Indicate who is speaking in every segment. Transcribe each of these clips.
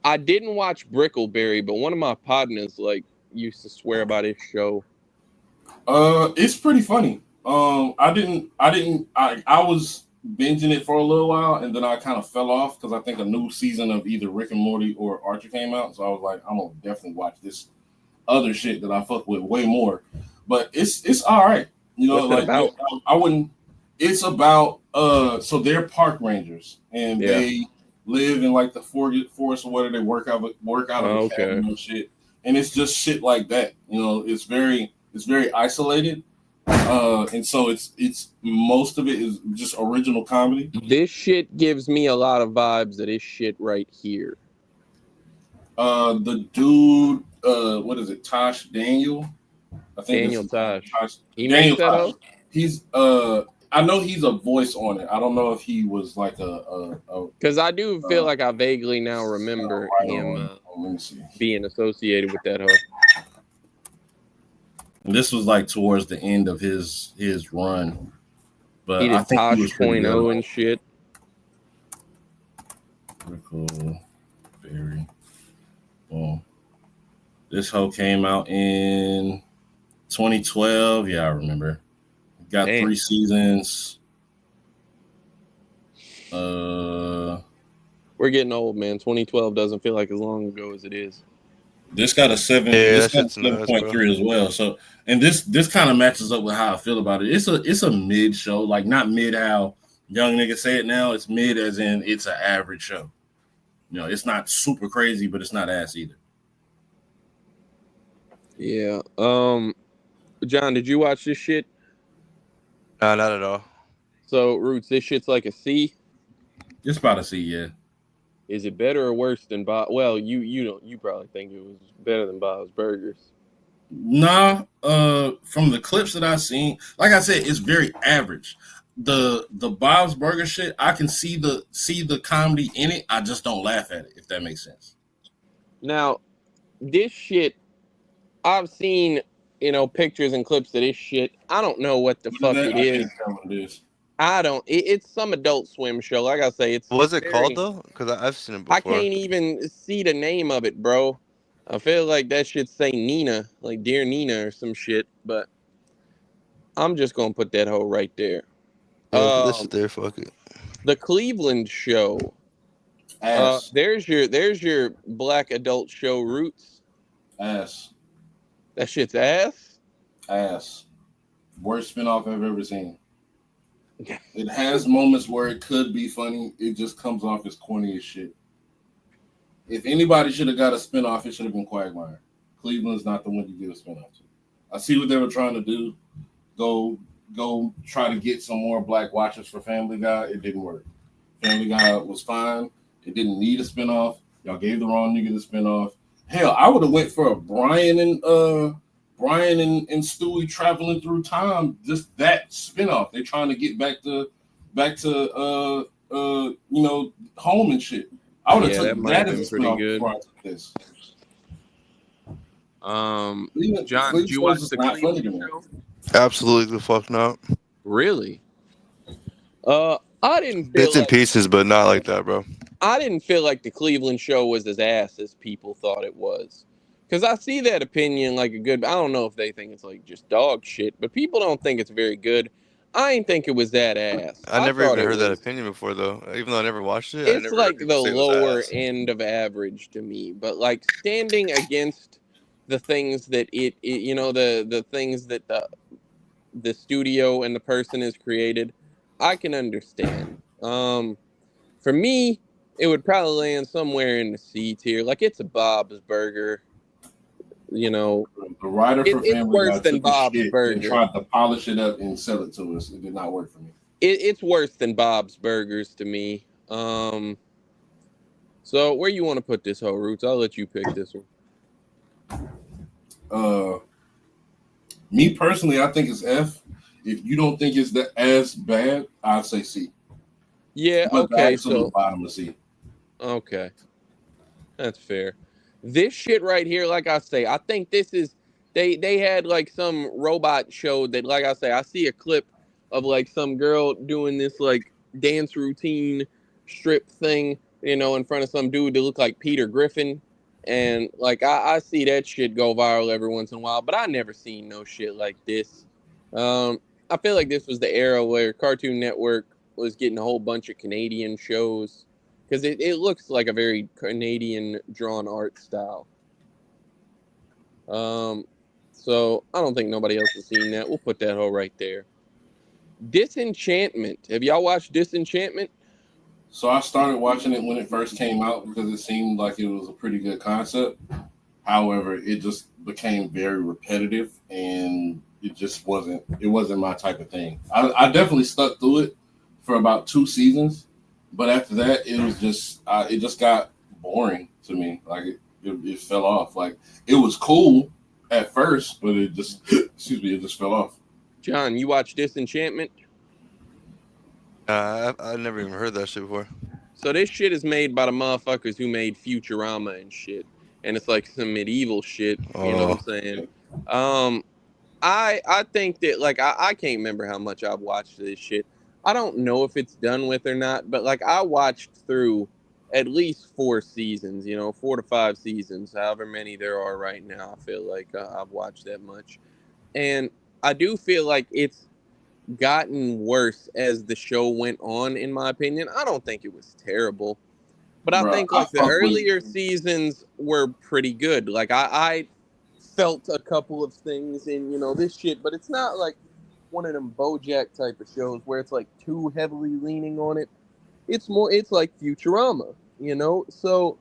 Speaker 1: I didn't watch Brickleberry, but one of my partners like used to swear about his show.
Speaker 2: It's pretty funny. I was binging it for a little while, and then I kind of fell off because I think a new season of either Rick and Morty or Archer came out. So I was like, I'm gonna definitely watch this other shit that I fuck with way more. But it's all right. You know,
Speaker 1: What's it
Speaker 2: like
Speaker 1: about?
Speaker 2: I wouldn't. It's about so they're park rangers and
Speaker 1: Yeah.
Speaker 2: they live in like the forest or whatever. They work out of a
Speaker 1: Oh, okay.
Speaker 2: cabin and shit, and it's just shit like that. You know, it's very isolated, and so it's most of it is just original comedy.
Speaker 1: This shit gives me a lot of vibes of this shit right here.
Speaker 2: The dude, what is it, Tosh Daniel? I think that's
Speaker 1: Daniel
Speaker 2: his name.
Speaker 1: Tosh.
Speaker 2: Tosh,
Speaker 1: He makes
Speaker 2: Daniel
Speaker 1: that
Speaker 2: Tosh.
Speaker 1: hoe?
Speaker 2: He's I know he's a voice on it. I don't know if he was like
Speaker 1: Because I do feel
Speaker 2: uh
Speaker 1: like I vaguely now remember
Speaker 2: writer
Speaker 1: him
Speaker 2: on. Let me see.
Speaker 1: being associated with that hoe.
Speaker 2: And this was like towards the end of his run,
Speaker 1: He
Speaker 2: but I
Speaker 1: did
Speaker 2: think he
Speaker 1: Tosh
Speaker 2: was pretty
Speaker 1: Point
Speaker 2: good.
Speaker 1: Oh and shit.
Speaker 2: Cool, very boom. This hoe came out in 2012. Yeah, I remember. Got
Speaker 1: Damn.
Speaker 2: 3 seasons. Uh,
Speaker 1: We're getting old, man. 2012 doesn't feel like as long ago as it is.
Speaker 2: this got a seven.
Speaker 3: Yeah,
Speaker 2: This
Speaker 3: that
Speaker 2: got a
Speaker 3: shit's
Speaker 2: seven
Speaker 3: nuts,
Speaker 2: point
Speaker 3: bro.
Speaker 2: three as well. So, and this kind of matches up with how I feel about it. It's a mid show, like not mid how young niggas say it now. It's mid as in it's an average show. You know, it's not super crazy, but it's not ass either.
Speaker 1: Yeah. John, did you watch this shit?
Speaker 3: Nah, not at all.
Speaker 1: So, Roots, this shit's like a C.
Speaker 2: It's about to see, yeah.
Speaker 1: Is it better or worse than Bob? Well, you don't. You probably think it was better than Bob's Burgers.
Speaker 2: Nah, from the clips that I've seen, like I said, it's very average. The Bob's Burger shit, I can see the comedy in it. I just don't laugh at it, if that makes sense.
Speaker 1: Now, this shit, I've seen, pictures and clips of this shit. I don't know what the
Speaker 2: What is
Speaker 1: fuck
Speaker 2: that?
Speaker 1: it
Speaker 2: I
Speaker 1: is.
Speaker 2: can't tell what it is.
Speaker 1: I don't. It's some Adult Swim show. Like I say, it's
Speaker 3: What was
Speaker 1: it's
Speaker 3: it called
Speaker 1: very.
Speaker 3: though? Because I've seen it
Speaker 1: I
Speaker 3: before.
Speaker 1: can't even see the name of it, bro. I feel like that should say Nina, like Dear Nina or some shit. But I'm just gonna put that hoe right there.
Speaker 3: Yeah, put this shit
Speaker 1: Um,
Speaker 3: there. Fuck it.
Speaker 1: the Cleveland show.
Speaker 2: Ass,
Speaker 1: There's your black adult show Roots.
Speaker 2: ass,
Speaker 1: That shit's ass.
Speaker 2: ass. Worst spinoff I've ever seen. It has moments where it could be funny. It just comes off as corny as shit. If anybody should have got a spinoff, it should have been Quagmire. Cleveland's not the one to give a spinoff to. I see what they were trying to do. Go go try to get some more black watchers for Family Guy. It didn't work. Family Guy was fine. It didn't need a spinoff. Y'all gave the wrong nigga the spinoff. Hell, I would have went for a Brian and Stewie traveling through time. Just that spinoff. They're trying to get back to home and shit. I would have
Speaker 1: Yeah, that
Speaker 2: took
Speaker 1: might have
Speaker 2: that as
Speaker 1: been
Speaker 2: a
Speaker 1: pretty
Speaker 2: spinoff
Speaker 1: good.
Speaker 2: before I took this.
Speaker 1: John, did
Speaker 2: Cleveland
Speaker 1: you watch
Speaker 2: shows is
Speaker 1: the
Speaker 2: not funny to
Speaker 1: Cleveland
Speaker 2: me.
Speaker 1: show?
Speaker 3: Absolutely the fuck not.
Speaker 1: Really? I didn't feel
Speaker 3: Bits and
Speaker 1: like
Speaker 3: pieces, but not like that, bro.
Speaker 1: the Cleveland show was as ass as people thought it was. Because I see that opinion like a good. I don't know if they think it's like just dog shit, but people don't think it's very good. I ain't think it was that ass.
Speaker 3: I
Speaker 1: I
Speaker 3: never
Speaker 1: thought
Speaker 3: even
Speaker 1: it
Speaker 3: heard that
Speaker 1: was.
Speaker 3: opinion before, though. Even though I never watched it, I
Speaker 1: It's
Speaker 3: never heard
Speaker 1: like
Speaker 3: people
Speaker 1: the
Speaker 3: say it was
Speaker 1: lower
Speaker 3: ass.
Speaker 1: end of average to me, but like standing against the things that the things that the studio and the person has created, I can understand. For me, it would probably land somewhere in the C tier. Like it's a Bob's Burger. You know,
Speaker 2: The writer for
Speaker 1: it's
Speaker 2: Family
Speaker 1: worse
Speaker 2: Guy
Speaker 1: than
Speaker 2: took the
Speaker 1: Bob's
Speaker 2: shit and
Speaker 1: Burger.
Speaker 2: tried to polish it up and sell it to us. It did not work for me.
Speaker 1: It's worse than Bob's Burgers to me. So where you want to put this hoe, Roots? I'll let you pick this one.
Speaker 2: Uh, Me personally, I think it's F. If you don't think it's as bad, I'd say C.
Speaker 1: Yeah.
Speaker 2: But the
Speaker 1: Okay.
Speaker 2: absolute
Speaker 1: So
Speaker 2: bottom of C.
Speaker 1: okay, that's fair. This shit right here, like I say, I think this is they had like some robot show that, like I say, I see a clip of like some girl doing this like dance routine strip thing. in front of some dude that looked like Peter Griffin. And like I see that shit go viral every once in a while, but I never seen no shit like this. Um, I feel like this was the era where Cartoon Network was getting a whole bunch of Canadian shows because it looks like a very Canadian drawn art style. Um, so I don't think nobody else has seen that. We'll put that whole right there. Disenchantment. Have y'all watched Disenchantment?
Speaker 2: So I started watching it when it first came out because it seemed like it was a pretty good concept. However, it just became very repetitive and it wasn't my type of thing. I definitely stuck through it for about 2 seasons, but after that it just got boring to me. Like it fell off. Like it was cool at first, but it just it just fell off.
Speaker 1: John, you watched Disenchantment?
Speaker 3: I never even heard that shit before.
Speaker 1: So this shit is made by the motherfuckers who made Futurama and shit. And it's like some medieval shit, you know what I'm
Speaker 3: Oh,
Speaker 1: saying? Um I think that like I can't remember how much I've watched this shit. I don't know if it's done with or not, but like I watched through at least 4 seasons, 4 to 5 seasons, however many there are right now. I feel like I've watched that much. And I do feel like it's gotten worse as the show went on, in my opinion. I don't think it was terrible, but I
Speaker 2: Bro,
Speaker 1: think
Speaker 2: I
Speaker 1: like the
Speaker 2: fuck with
Speaker 1: earlier seasons were pretty good. Like I felt a couple of things in, this shit, but it's not like one of them BoJack type of shows where it's like too heavily leaning on it. It's like Futurama, So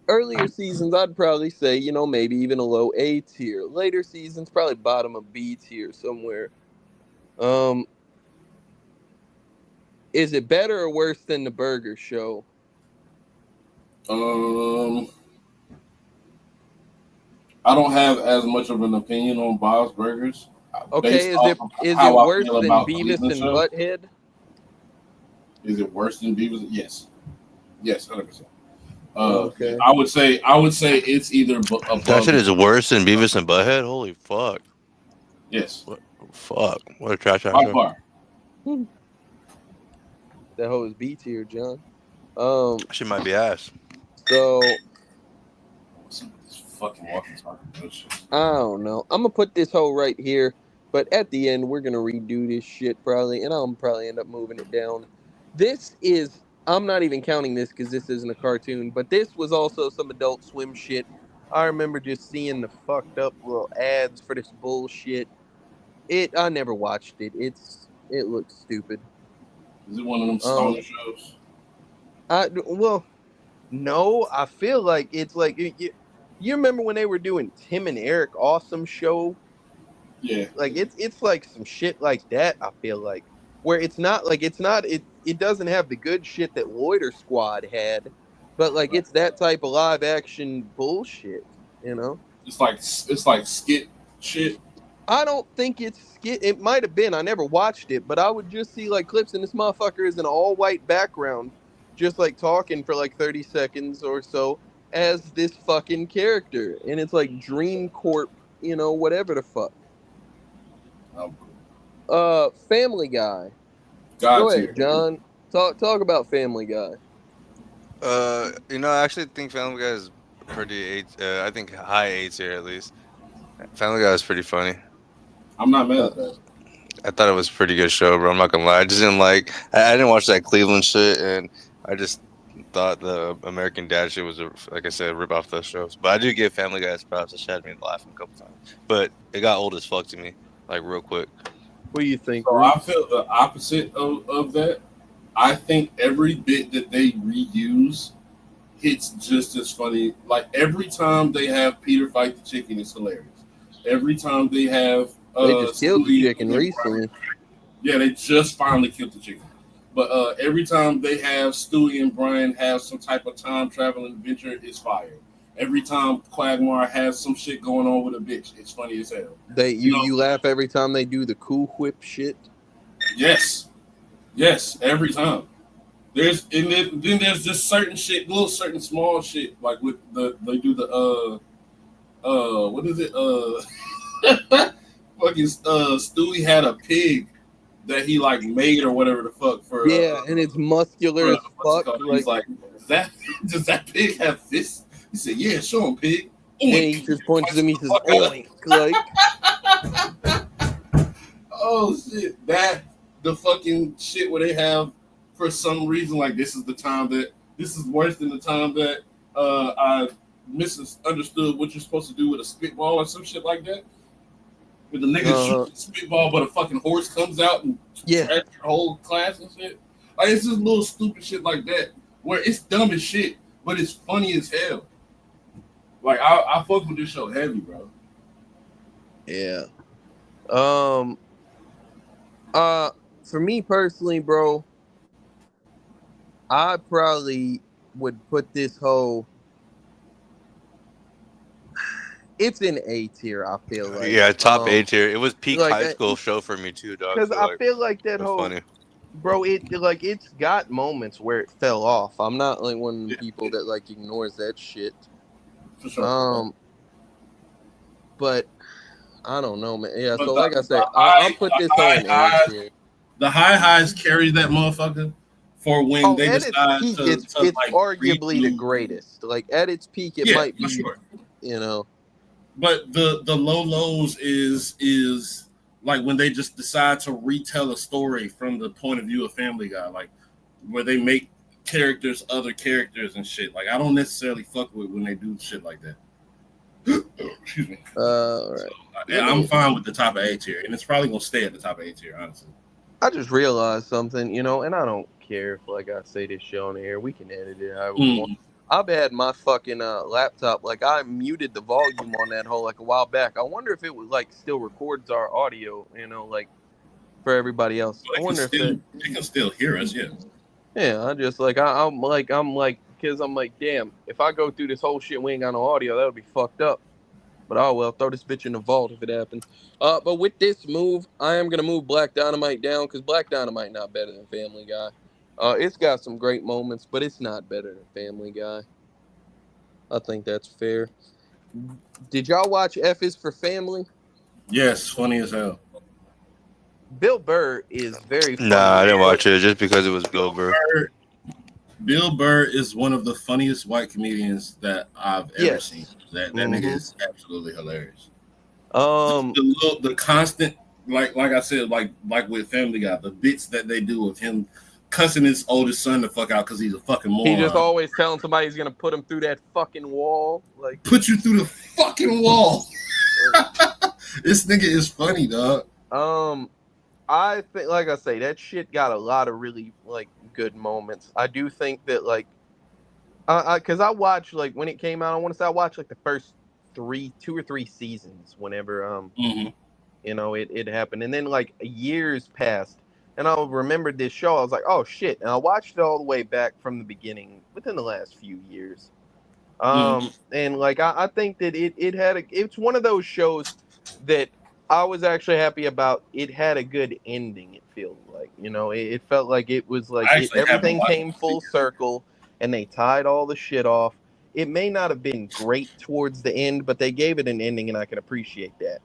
Speaker 1: earlier seasons, I'd probably say, maybe even a low A tier. Later seasons, probably bottom of B tier somewhere. Um, is it better or worse than the Burger Show?
Speaker 2: um I don't have as much of an opinion on Bob's Burgers
Speaker 1: Okay,
Speaker 2: based
Speaker 1: is
Speaker 2: off
Speaker 1: it
Speaker 2: of
Speaker 1: is it
Speaker 2: how I
Speaker 1: worse
Speaker 2: feel
Speaker 1: than
Speaker 2: about
Speaker 1: Beavis
Speaker 2: Cleveland
Speaker 1: and
Speaker 2: show.
Speaker 1: Butthead?
Speaker 2: Is it worse than Beavis? Yes, yes, 100%.
Speaker 1: Okay.
Speaker 2: I would say it's either
Speaker 3: that
Speaker 2: above
Speaker 3: shit
Speaker 2: and
Speaker 3: is worse than Beavis and Butthead. Holy fuck!
Speaker 2: yes,
Speaker 3: What? Fuck! What a trash ass
Speaker 2: by
Speaker 3: show.
Speaker 2: far.
Speaker 1: Hmm. That hoe is B tier, John. Um,
Speaker 3: She might be ass.
Speaker 1: so
Speaker 2: This fucking walking talking bullshit.
Speaker 1: I don't know. I'm gonna put this hoe right here, but at the end we're gonna redo this shit probably, and I'll probably end up moving it down. This is I'm not even counting this because this isn't a cartoon, but this was also some Adult Swim shit. I remember just seeing the fucked up little ads for this bullshit. I never watched it. It looks stupid.
Speaker 2: Is it one of them
Speaker 1: Um,
Speaker 2: stoner shows?
Speaker 1: well, no, I feel like it's like you remember when they were doing Tim and Eric Awesome Show.
Speaker 2: Yeah,
Speaker 1: Like it's like some shit like that. I feel like where it doesn't have the good shit that Loiter Squad had, but like
Speaker 2: right.
Speaker 1: it's that type of live action bullshit. You know,
Speaker 2: It's like skit shit.
Speaker 1: I don't think it's skit. It might have been. I never watched it, but I would just see like clips, and this motherfucker is an all white background, just like talking for like 30 seconds or so as this fucking character, and it's like Dream Corp, whatever the fuck.
Speaker 2: Um,
Speaker 1: Family Guy.
Speaker 2: God
Speaker 1: Go ahead,
Speaker 2: tier.
Speaker 1: John. Talk about Family Guy.
Speaker 3: I actually think Family Guy is pretty eight. I think high eights here at least. Family Guy is pretty funny.
Speaker 2: I'm not mad
Speaker 1: Uh,
Speaker 2: at that.
Speaker 3: I thought it was a pretty good show, bro. I'm not gonna lie. I just didn't like. I didn't watch that Cleveland shit, and I just thought the American Dad shit was, like I said, rip off those shows. But I do give Family Guy's props. It had me laughing a couple times. But it got old as fuck to me, like real quick.
Speaker 1: what do you think,
Speaker 2: So I
Speaker 1: Roots?
Speaker 2: feel the opposite of that. I think every bit that they reuse hits just as funny. Like every time they have Peter fight the chicken, it's hilarious. Every time they have
Speaker 1: They just killed the
Speaker 2: Stewie
Speaker 1: chicken
Speaker 2: and Brian,
Speaker 1: recently.
Speaker 2: yeah, they just finally killed the chicken. But every time they have Stewie and Brian have some type of time traveling adventure, it's fire. Every time Quagmire has some shit going on with a bitch, it's funny as hell.
Speaker 1: They
Speaker 2: You
Speaker 1: you
Speaker 2: know,
Speaker 1: you laugh every time they do the Cool Whip shit.
Speaker 2: yes, yes, every time. Then there's just certain shit, little certain small shit, like with they do the what is it fucking Stewie had a pig that he like made or whatever the fuck for
Speaker 1: Yeah, and it's muscular as
Speaker 2: what's it
Speaker 1: fuck.
Speaker 2: called?
Speaker 1: Like,
Speaker 2: He's like, does that pig have fists? He said, yeah, show him, pig.
Speaker 1: and he just punches him. He says, "Oink!" Like,
Speaker 2: oh shit, that the fucking shit where they have for some reason like this is worse than the time that I misunderstood what you're supposed to do with a spitball or some shit like that. Where the nigga shoots a spitball, but a fucking horse comes out and trashes your whole class and shit. Like it's just little stupid shit like that where it's dumb as shit, but it's funny as hell. Like I fuck with this show heavy, bro.
Speaker 1: yeah. For me personally, bro, I probably would put this whole. It's in A tier. I feel like.
Speaker 3: Yeah, top A tier. It was peak
Speaker 1: like,
Speaker 3: high school show for me too, dog.
Speaker 1: Because I feel like that whole.
Speaker 3: Funny.
Speaker 1: Bro, it's got moments where it fell off. I'm not like one of the people that like ignores that shit.
Speaker 2: For sure.
Speaker 1: But I don't know, man. Yeah,
Speaker 2: But
Speaker 1: so like I said, I'll put this on A tier.
Speaker 2: The highs carries that motherfucker for when they decide
Speaker 1: peak,
Speaker 2: to
Speaker 1: it's
Speaker 2: like,
Speaker 1: arguably the greatest. Like at its peak, it might be,
Speaker 2: sure.
Speaker 1: you know.
Speaker 2: But the low lows is like when they just decide to retell a story from the point of view of Family Guy, like where they make characters other characters and shit. Like I don't necessarily fuck with when they do shit like that. Excuse me.
Speaker 1: Right.
Speaker 2: So, I'm fine with the top of A tier, and it's probably gonna stay at the top of A tier, honestly.
Speaker 1: I just realized something, and I don't care if like I say this shit on the air. We can edit it however we want. I've had my fucking laptop, like I muted the volume on that hole like a while back. I wonder if it would like still records our audio, like for everybody else.
Speaker 2: Well,
Speaker 1: I wonder
Speaker 2: they can still hear us, yeah.
Speaker 1: Yeah, I just like I'm like because I'm like, damn, if I go through this whole shit, we ain't got no audio, that would be fucked up. But oh well, throw this bitch in the vault if it happens. But with this move, I am gonna move Black Dynamite down because Black Dynamite not better than Family Guy. It's got some great moments, but it's not better than Family Guy. I think that's fair. Did y'all watch F is for Family?
Speaker 2: Yes, funny as hell.
Speaker 1: Bill Burr is very funny.
Speaker 3: Nah, I didn't watch it just because it was Bill Burr.
Speaker 2: Bill Burr is one of the funniest white comedians that I've ever seen. That nigga is absolutely hilarious. The constant, like I said, like with Family Guy, the bits that they do of him cussing his oldest son the fuck out because he's a fucking moron.
Speaker 1: He just always telling somebody he's gonna put him through that fucking wall. Like
Speaker 2: put you through the fucking wall. This nigga is funny, dog.
Speaker 1: I think, like I say, that shit got a lot of really like good moments. I do think that like, because I watched like when it came out. I want to say I watched like the first 2 or 3 seasons. Whenever it happened, and then like years passed, and I remembered this show. I was like, oh shit, and I watched it all the way back from the beginning within the last few years. And like I think that it's one of those shows that I was actually happy about. It had a good ending. It feels like, it felt like it was like everything came full circle and they tied all the shit off. It may not have been great towards the end, but they gave it an ending and I can appreciate that.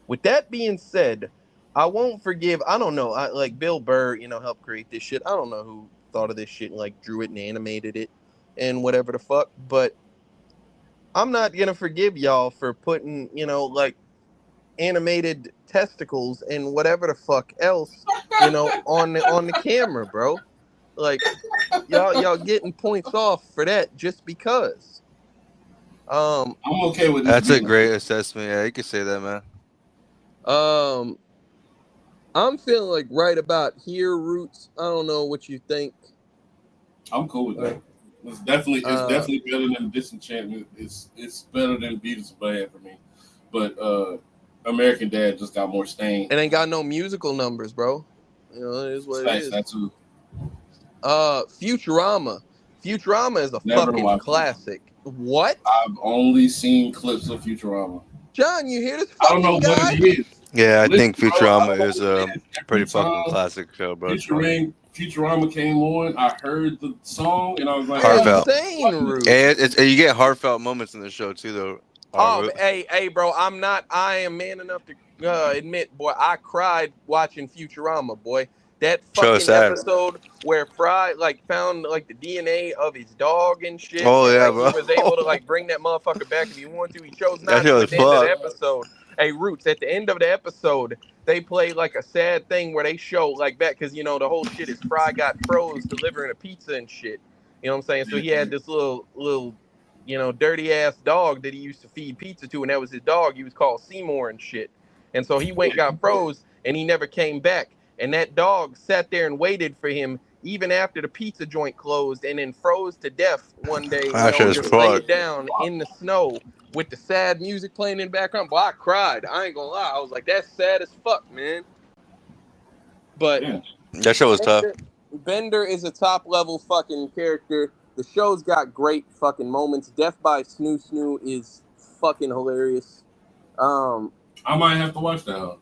Speaker 1: With that being said, I won't forgive. I don't know. Like Bill Burr, helped create this shit. I don't know who thought of this shit and like drew it and animated it and whatever the fuck, but I'm not going to forgive y'all for putting, like animated testicles and whatever the fuck else, on the camera, bro. Like y'all getting points off for that just because.
Speaker 2: I'm okay with this.
Speaker 3: That's a great assessment. Yeah, you can say that, man.
Speaker 1: I'm feeling like right about here, Roots. I don't know what you think.
Speaker 2: I'm cool with that. It's definitely better than Disenchantment. It's better than Beavis and Bad for me. But American Dad just got more stain.
Speaker 1: It ain't got no musical numbers, bro. It is what it is.
Speaker 2: That too.
Speaker 1: Futurama. Futurama is a fucking classic. What?
Speaker 2: I've only seen clips of Futurama.
Speaker 1: John, you hear this?
Speaker 2: I don't know what it is.
Speaker 3: Yeah, I think Futurama is a pretty fucking classic show, bro.
Speaker 2: Futurama came on. I heard the song and I was like,
Speaker 3: heartfelt.
Speaker 1: Insane, Rude.
Speaker 3: And you get heartfelt moments in the show too, though.
Speaker 1: Hey, bro, I am man enough to admit, boy, I cried watching Futurama, boy. That
Speaker 3: Show is
Speaker 1: fucking
Speaker 3: sad.
Speaker 1: episode where Fry like found like the DNA of his dog and shit,
Speaker 3: Oh
Speaker 1: and
Speaker 3: yeah,
Speaker 1: like he
Speaker 3: bro.
Speaker 1: was able to like bring that motherfucker back if he wanted to. He chose
Speaker 3: That
Speaker 1: not
Speaker 3: shit
Speaker 1: to
Speaker 3: was
Speaker 1: at the end of the
Speaker 3: fucked.
Speaker 1: episode. Hey, Roots, at the end of the episode, they play like a sad thing where they show like back because you know the whole shit is Fry got froze delivering a pizza and shit. You know what I'm saying? So he had this little dirty ass dog that he used to feed pizza to, and that was his dog. He was called Seymour and shit. And so he went, got froze, and he never came back. And that dog sat there and waited for him even after the pizza joint closed, and then froze to death one day.
Speaker 3: That shit was
Speaker 1: Just laid
Speaker 3: fucked.
Speaker 1: down in the snow with the sad music playing in the background. But I cried. I ain't gonna lie. I was like, that's sad as fuck, man. But
Speaker 2: Yeah.
Speaker 3: That shit was tough.
Speaker 1: Bender is a top level fucking character. The show's got great fucking moments. Death by Snoo Snoo is fucking hilarious. Um,
Speaker 2: I might have to watch that. Huh?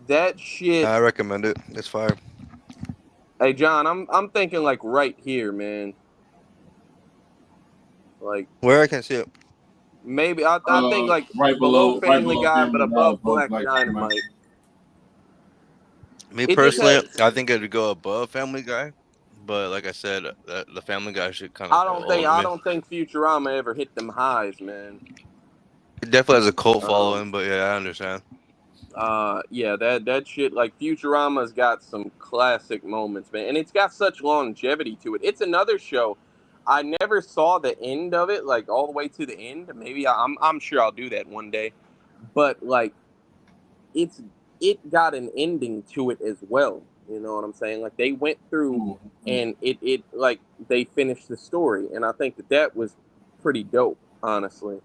Speaker 1: that shit.
Speaker 3: I recommend it. It's fire.
Speaker 1: Hey John, I'm thinking like right here, man. Like
Speaker 3: Where I can see it.
Speaker 1: maybe I think like
Speaker 2: Right
Speaker 1: below
Speaker 2: right
Speaker 1: Family
Speaker 2: below
Speaker 1: Guy, but
Speaker 2: Family Guy,
Speaker 1: above
Speaker 2: above
Speaker 1: Black
Speaker 2: Black Dynamite.
Speaker 1: Dynamite.
Speaker 3: Me
Speaker 1: It just
Speaker 3: personally,
Speaker 1: has.
Speaker 3: I think it'd go above Family Guy, but like I said, the Family Guy shit kind of
Speaker 1: I don't
Speaker 3: fell
Speaker 1: think
Speaker 3: off
Speaker 1: I
Speaker 3: me.
Speaker 1: don't think Futurama ever hit them highs, man.
Speaker 3: It definitely has a cult
Speaker 1: Um,
Speaker 3: following, but yeah, I understand.
Speaker 1: yeah, that shit like Futurama's got some classic moments, man, and it's got such longevity to it. It's another show. I never saw the end of it, like all the way to the end. Maybe I'm sure I'll do that one day, but like it's it got an ending to it as well. You know what I'm saying? Like they went through and it like they finished the story, and I think that was pretty dope, honestly.